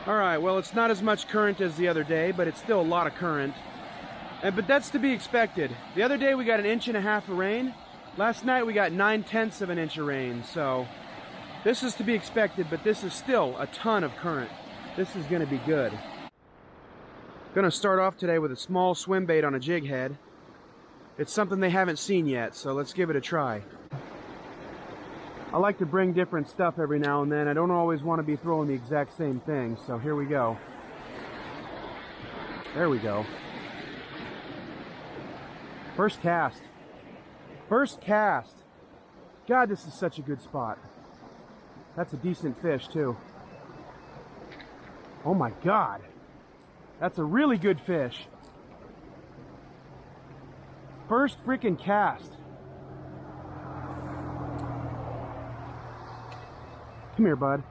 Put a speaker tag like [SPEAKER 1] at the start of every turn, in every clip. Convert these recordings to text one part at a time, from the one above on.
[SPEAKER 1] All right, well, it's not as much current as the other day, but it's still a lot of current. But that's to be expected. The other day we got 1.5 inches of rain. Last night we got 9/10 of an inch of rain. So this is to be expected, but this is still a ton of current. This is gonna be good. Gonna start off today with a small swim bait on a jig head. It's something they haven't seen yet, so let's give it a try. I like to bring different stuff every now and then. I don't always want to be throwing the exact same thing, so here we go. There we go. First cast. First cast. God, this is such a good spot. That's a decent fish, too. Oh my God. That's a really good fish. First freaking cast. Come here, bud.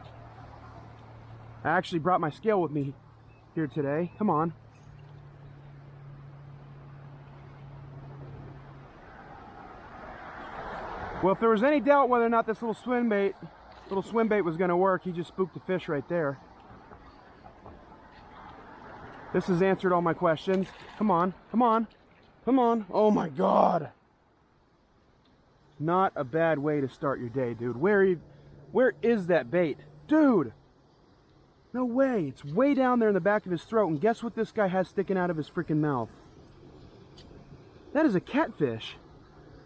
[SPEAKER 1] I actually brought my scale with me here today. Come on. Well, if there was any doubt whether or not this little swim bait was going to work, he just spooked the fish right there. This has answered all my questions. Come on, come on, come on. Oh my God. Not a bad way to start your day, dude. Where is that bait? Dude! No way. It's way down there in the back of his throat, and guess what this guy has sticking out of his freaking mouth? That is a catfish.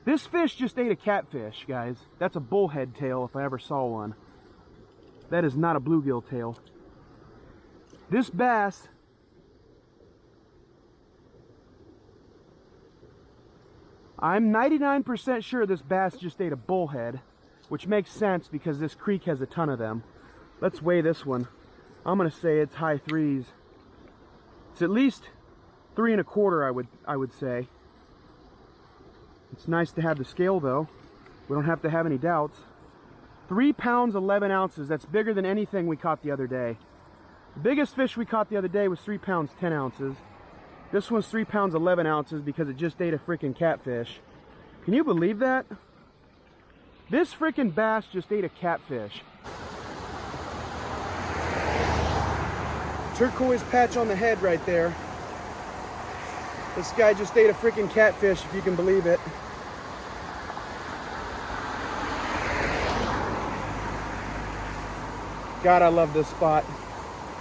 [SPEAKER 1] This fish just ate a catfish, guys. That's a bullhead tail if I ever saw one. That is not a bluegill tail. This bass... I'm 99% sure this bass just ate a bullhead. Which makes sense because this creek has a ton of them. Let's weigh this one. I'm gonna say it's high threes. It's at least 3 1/4, I would say. It's nice to have the scale though. We don't have to have any doubts. 3 pounds 11 ounces. That's bigger than anything we caught the other day. The biggest fish we caught the other day was 3 pounds 10 ounces. This one's 3 pounds 11 ounces because it just ate a freaking catfish. Can you believe that? This freaking bass just ate a catfish. Turquoise patch on the head right there. This guy just ate a freaking catfish, if you can believe it. God, I love this spot.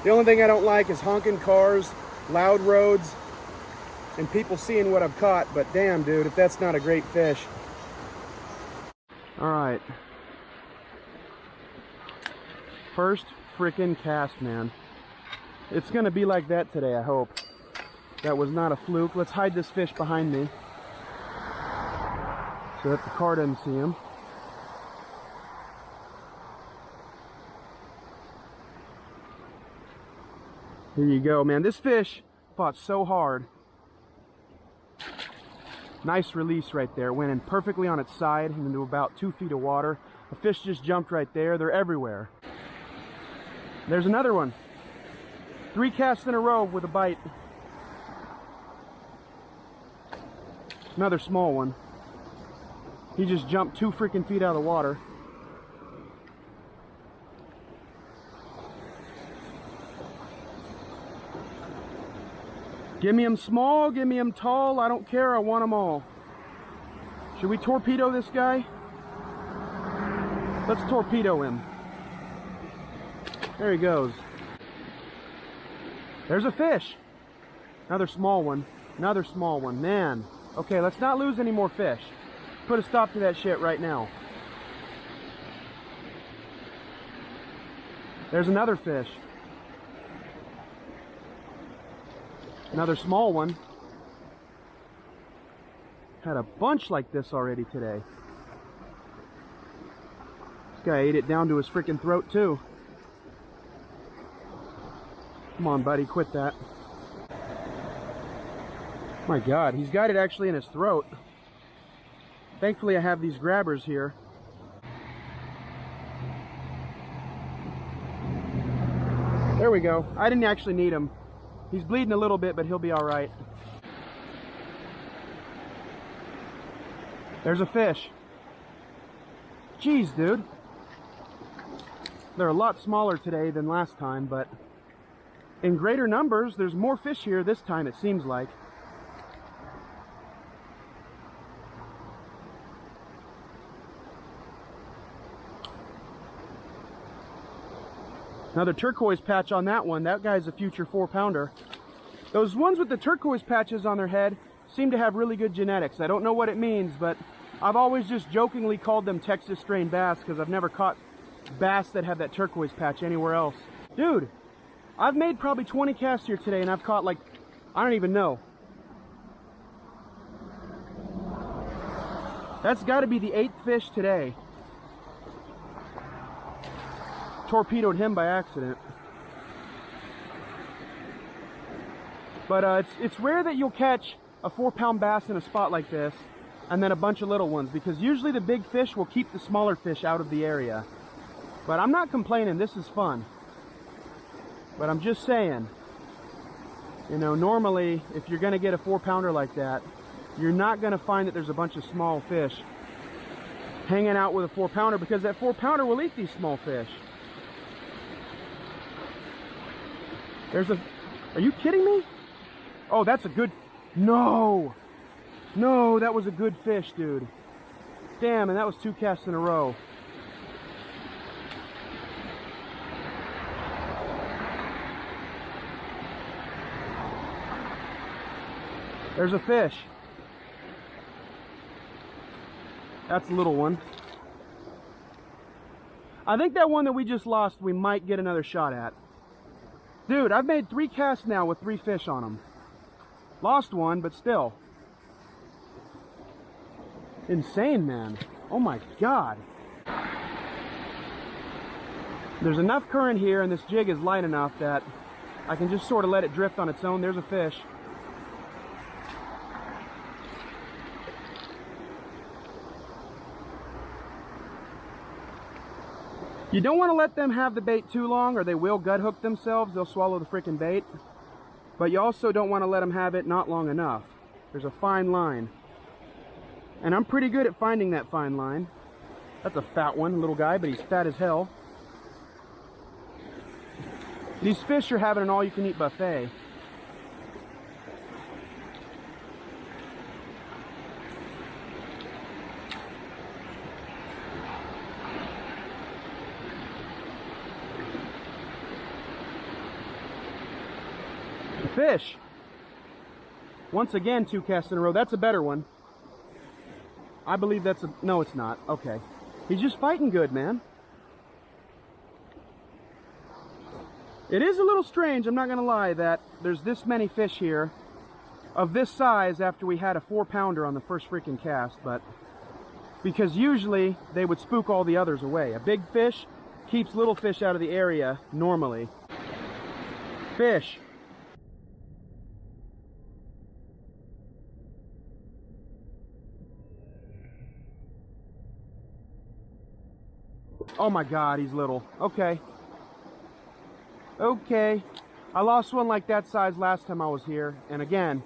[SPEAKER 1] The only thing I don't like is honking cars, loud roads, and people seeing what I've caught, but damn, dude, if that's not a great fish. All right. First freaking cast, man. It's gonna be like that today, I hope. That was not a fluke. Let's hide this fish behind me so that the car doesn't see him. Here you go, man. This fish fought so hard. Nice release right there. Went in perfectly on its side into about 2 feet of water. The fish just jumped right there. They're everywhere. There's another one. 3 casts in a row with a bite. Another small one. He just jumped 2 freaking feet out of the water. Give me him small, give me him tall, I don't care, I want them all. Should we torpedo this guy? Let's torpedo him. There he goes. There's a fish. Another small one. Another small one. Man. Okay, let's not lose any more fish. Put a stop to that shit right now. There's another fish. Another small one. Had a bunch like this already today. This guy ate it down to his freaking throat too. Come on, buddy, quit that. My God, he's got it actually in his throat. Thankfully I have these grabbers here. There we go. I didn't actually need him. He's bleeding a little bit, but he'll be all right. There's a fish. Jeez, dude. They're a lot smaller today than last time, but in greater numbers. There's more fish here this time, it seems like. Another turquoise patch on that one. That guy's a future 4-pounder. Those ones with the turquoise patches on their head seem to have really good genetics. I don't know what it means, but I've always just jokingly called them Texas strain bass because I've never caught bass that have that turquoise patch anywhere else. Dude, I've made probably 20 casts here today and I've caught like, I don't even know. That's got to be the 8th fish today. Torpedoed him by accident. But it's rare that you'll catch a 4-pound bass in a spot like this and then a bunch of little ones, because usually the big fish will keep the smaller fish out of the area. But I'm not complaining, this is fun. But I'm just saying, you know, normally if you're gonna get a 4-pounder like that, you're not gonna find that there's a bunch of small fish hanging out with a 4-pounder, because that 4-pounder will eat these small fish. Are you kidding me? Oh, that's a good, no, that was a good fish, dude. Damn, and that was 2 casts in a row. There's a fish. That's a little one. I think that one that we just lost, we might get another shot at. Dude, I've made 3 casts now with 3 fish on them. Lost one, but still. Insane, man. Oh my God. There's enough current here and this jig is light enough that I can just sort of let it drift on its own. There's a fish. You don't want to let them have the bait too long or they will gut hook themselves. They'll swallow the freaking bait. But you also don't want to let them have it not long enough. There's a fine line. And I'm pretty good at finding that fine line. That's a fat one, little guy, but he's fat as hell. These fish are having an all-you-can-eat buffet. Fish. Once again, 2 casts in a row. That's a better one. I believe that's a... No, it's not. Okay. He's just fighting good, man. It is a little strange, I'm not going to lie, that there's this many fish here of this size after we had a 4-pounder on the first freaking cast, but because usually they would spook all the others away. A big fish keeps little fish out of the area normally. Fish. Oh my God, he's little. Okay. Okay. I lost one like that size last time I was here. And again,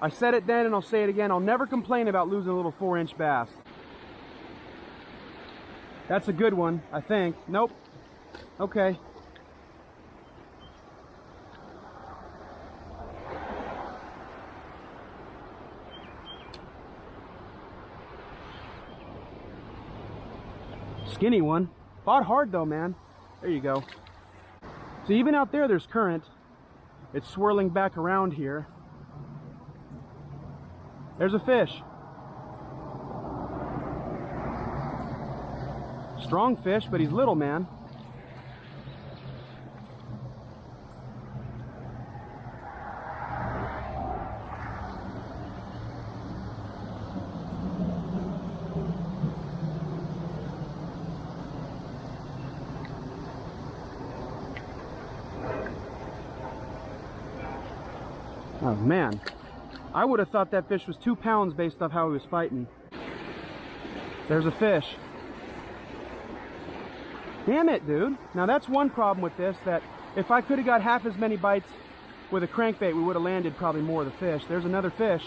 [SPEAKER 1] I said it then and I'll say it again. I'll never complain about losing a little 4-inch bass. That's a good one, I think. Nope. Okay. Skinny one. Fought hard though, man. There you go. So even out there, there's current. It's swirling back around here. There's a fish. Strong fish, but he's little, man. Oh man, I would have thought that fish was 2 pounds based off how he was fighting. There's a fish. Damn it, dude. Now that's one problem with this, that if I could have got half as many bites with a crankbait, we would have landed probably more of the fish. There's another fish.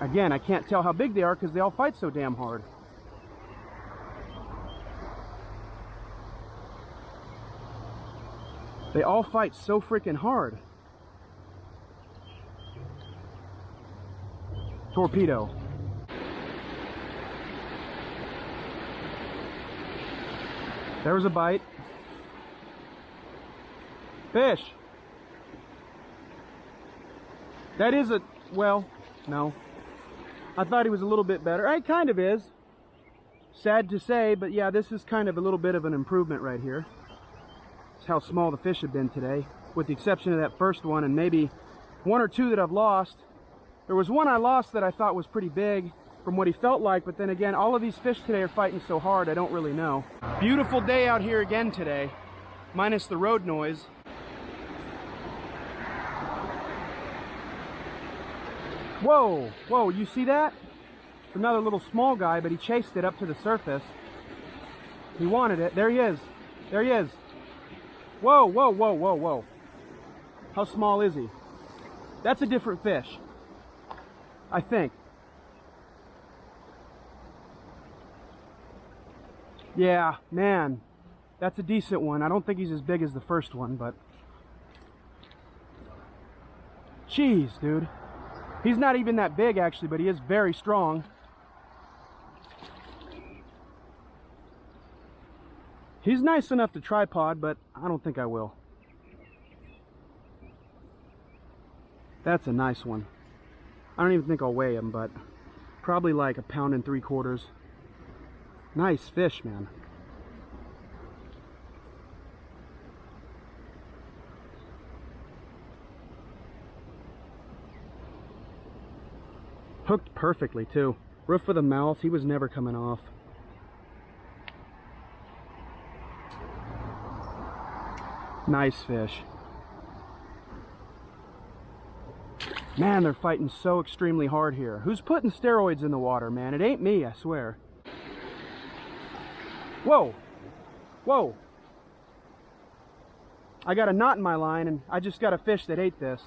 [SPEAKER 1] Again, I can't tell how big they are because they all fight so damn hard. They all fight so freaking hard. Torpedo. There was a bite. Fish. That is a, well, no. I thought he was a little bit better. He kind of is. Sad to say, but yeah, this is kind of a little bit of an improvement right here. It's how small the fish have been today, with the exception of that first one and maybe one or two that I've lost. There was one I lost that I thought was pretty big from what he felt like, but then again, all of these fish today are fighting so hard, I don't really know. Beautiful day out here again today, minus the road noise. Whoa, whoa, you see that? Another little small guy, but he chased it up to the surface. He wanted it. There he is. There he is. Whoa, whoa, whoa, whoa, whoa. How small is he? That's a different fish, I think. Yeah, man, that's a decent one. I don't think he's as big as the first one, but jeez, dude. He's not even that big actually, but he is very strong. He's nice enough to tripod, but I don't think I will. That's a nice one. I don't even think I'll weigh him, but probably like 1.75 pounds. Nice fish, man. Hooked perfectly too. Roof of the mouth, he was never coming off. Nice fish. Man, they're fighting so extremely hard here. Who's putting steroids in the water, man? It ain't me, I swear. Whoa! Whoa! I got a knot in my line and I just got a fish that ate this.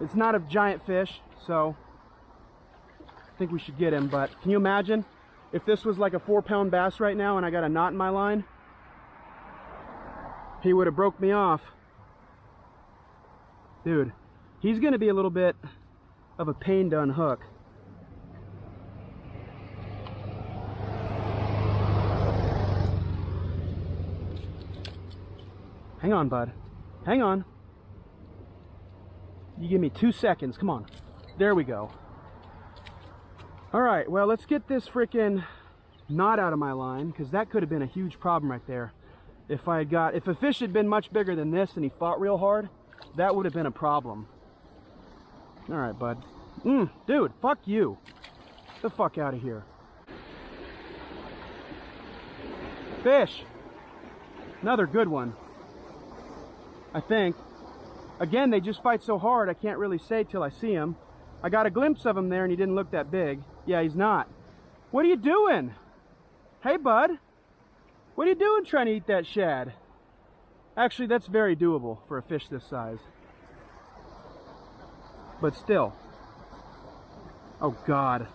[SPEAKER 1] It's not a giant fish, so I think we should get him, but can you imagine if this was like a 4-pound bass right now and I got a knot in my line? He would have broke me off. Dude, he's gonna be a little bit of a pain to unhook. Hang on, bud. Hang on. You give me 2 seconds. Come on. There we go. All right, well, let's get this freaking knot out of my line, because that could have been a huge problem right there. If a fish had been much bigger than this and he fought real hard, that would have been a problem. All right, bud. Dude, fuck you. Get the fuck out of here. Fish. Another good one, I think. Again, they just fight so hard, I can't really say till I see him. I got a glimpse of him there and he didn't look that big. Yeah, he's not. What are you doing? Hey, bud. What are you doing trying to eat that shad? Actually, that's very doable for a fish this size. But still. Oh, God.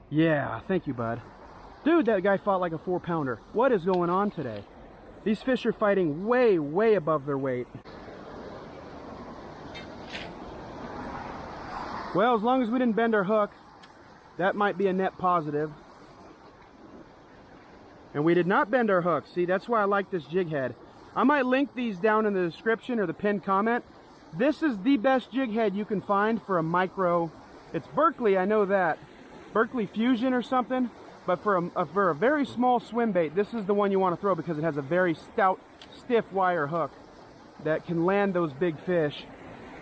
[SPEAKER 1] Yeah, thank you, bud. Dude, that guy fought like a 4-pounder. What is going on today? These fish are fighting way, way above their weight. Well, as long as we didn't bend our hook, that might be a net positive. And we did not bend our hook. See, that's why I like this jig head. I might link these down in the description or the pinned comment. This is the best jig head you can find for a micro. It's Berkeley, I know that. Berkeley Fusion or something. But for a very small swim bait, this is the one you want to throw because it has a very stout, stiff wire hook that can land those big fish.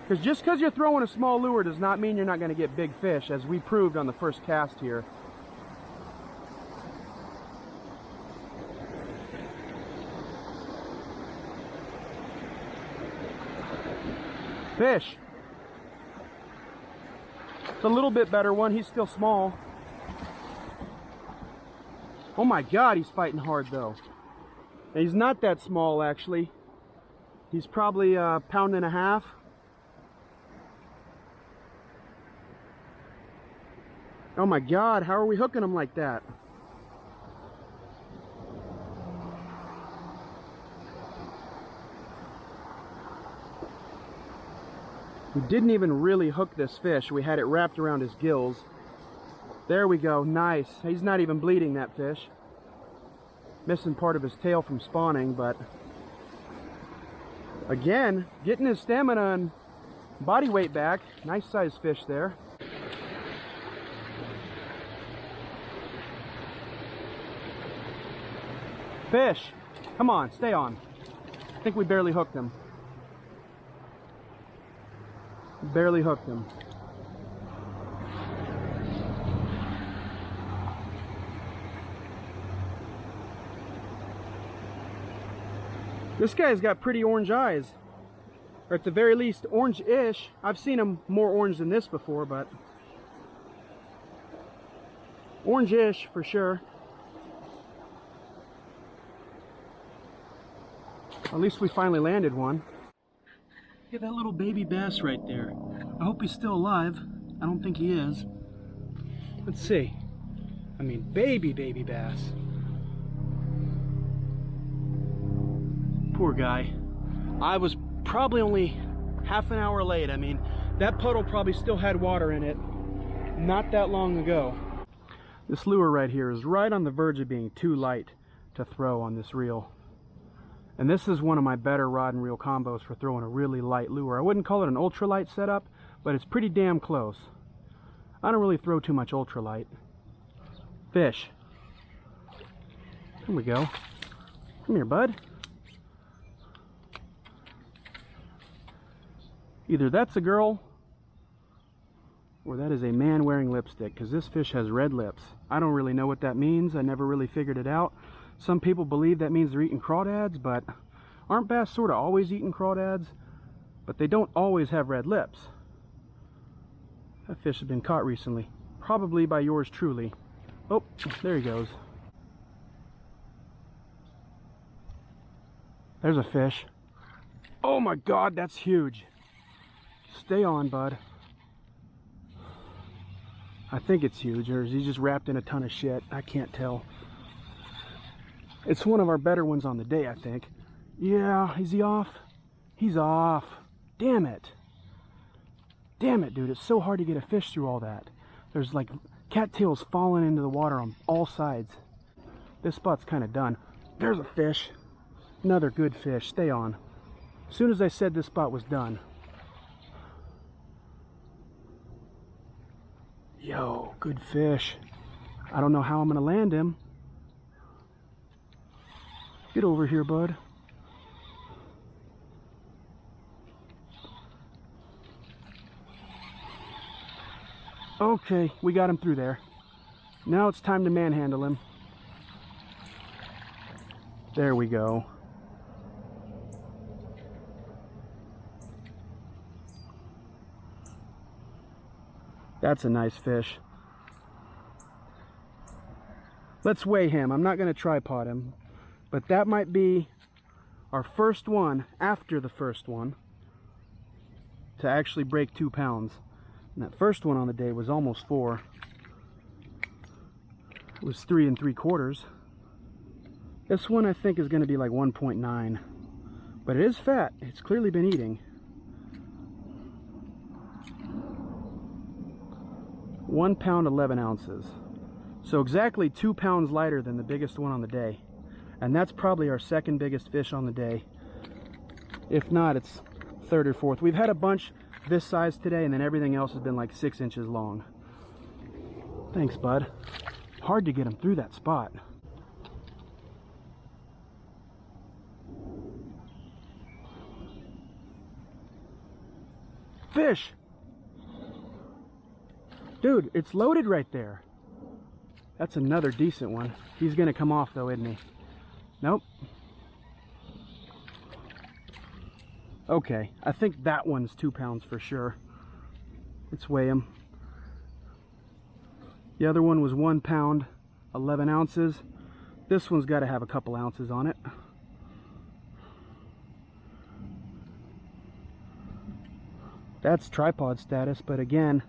[SPEAKER 1] Because just because you're throwing a small lure does not mean you're not going to get big fish, as we proved on the first cast here. Fish. It's a little bit better one. He's still small. Oh my God, he's fighting hard though. And he's not that small actually. He's probably 1.5 pounds. Oh my God, how are we hooking them like that? We didn't even really hook this fish. We had it wrapped around his gills. There we go, nice. He's not even bleeding, that fish. Missing part of his tail from spawning, but again, getting his stamina and body weight back. Nice sized fish there. Fish, come on, stay on. I think we barely hooked him. Barely hooked him. This guy's got pretty orange eyes. Or at the very least, orange-ish. I've seen him more orange than this before, but orange-ish for sure. At least we finally landed one. Look at that little baby bass right there. I hope he's still alive. I don't think he is. Let's see. I mean, baby bass. Poor guy. I was probably only half an hour late. I mean, that puddle probably still had water in it not that long ago. This lure right here is right on the verge of being too light to throw on this reel. And this is one of my better rod and reel combos for throwing a really light lure. I wouldn't call it an ultralight setup, but it's pretty damn close. I don't really throw too much ultralight. Fish. Here we go. Come here, bud. Either that's a girl or that is a man wearing lipstick, because this fish has red lips. I don't really know what that means. I never really figured it out. Some people believe that means they're eating crawdads, but aren't bass sort of always eating crawdads? But they don't always have red lips. That fish has been caught recently, probably by yours truly. Oh, there he goes. There's a fish. Oh my God, that's huge. Stay on, bud. I think it's huge, or is he just wrapped in a ton of shit? I can't tell. It's one of our better ones on the day, I think. Yeah, is he off? He's off. Damn it. Damn it, dude. It's so hard to get a fish through all that. There's like cattails falling into the water on all sides. This spot's kind of done. There's a fish. Another good fish. Stay on. As soon as I said this spot was done. Yo, good fish. I don't know how I'm going to land him. Get over here, bud. Okay, we got him through there. Now it's time to manhandle him. There we go. That's a nice fish. Let's weigh him. I'm not going to tripod him, but that might be our first one after the first one to actually break 2 pounds. And that first one on the day was almost 4. It was 3 3/4. This one I think is going to be like 1.9, but it is fat. It's clearly been eating. 1 pound 11 ounces. So exactly 2 pounds lighter than the biggest one on the day. And that's probably our second biggest fish on the day. If not, it's third or fourth. We've had a bunch this size today, and then everything else has been like 6 inches long. Thanks, bud. Hard to get him through that spot. Fish! Dude, it's loaded right there. That's another decent one. He's gonna come off though, isn't he? Nope. Okay, I think that one's 2 pounds for sure. Let's weigh him. The other one was 1 pound 11 ounces. This one's got to have a couple ounces on it. That's tripod status, but again,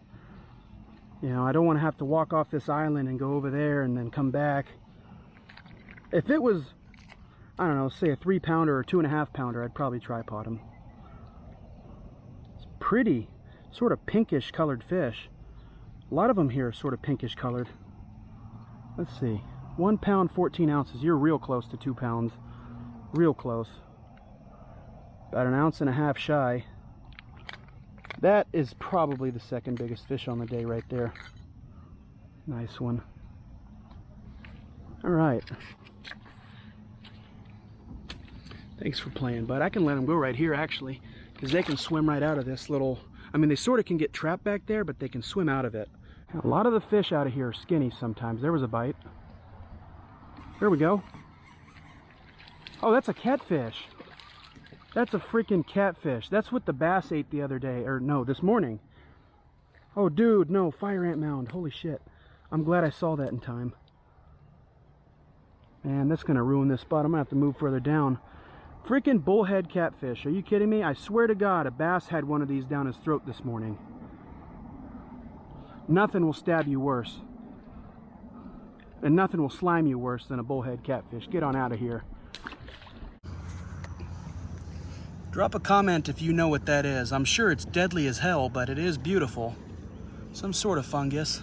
[SPEAKER 1] You know, I don't want to have to walk off this island and go over there and then come back. If it was, I don't know, say a 3-pounder or 2.5 pounder, I'd probably tripod them. It's pretty, sort of pinkish colored fish. A lot of them here are sort of pinkish colored. Let's see, 1 pound, 14 ounces. You're real close to 2 pounds. Real close. About 1.5 ounces shy. That is probably the second biggest fish on the day right there. Nice one. All right. Thanks for playing, bud. I can let them go right here actually, because they can swim right out of this little, I mean, they sort of can get trapped back there, but they can swim out of it. A lot of the fish out of here are skinny sometimes. There was a bite. There we go. Oh, that's a catfish. That's a freaking catfish. That's what the bass ate the other day, or no, this morning. Oh, dude, no, fire ant mound. Holy shit. I'm glad I saw that in time. Man, that's gonna ruin this spot. I'm gonna have to move further down. Freaking bullhead catfish. Are you kidding me? I swear to God, a bass had one of these down his throat this morning. Nothing will stab you worse. And nothing will slime you worse than a bullhead catfish. Get on out of here. Drop a comment if you know what that is. I'm sure it's deadly as hell, but it is beautiful. Some sort of fungus.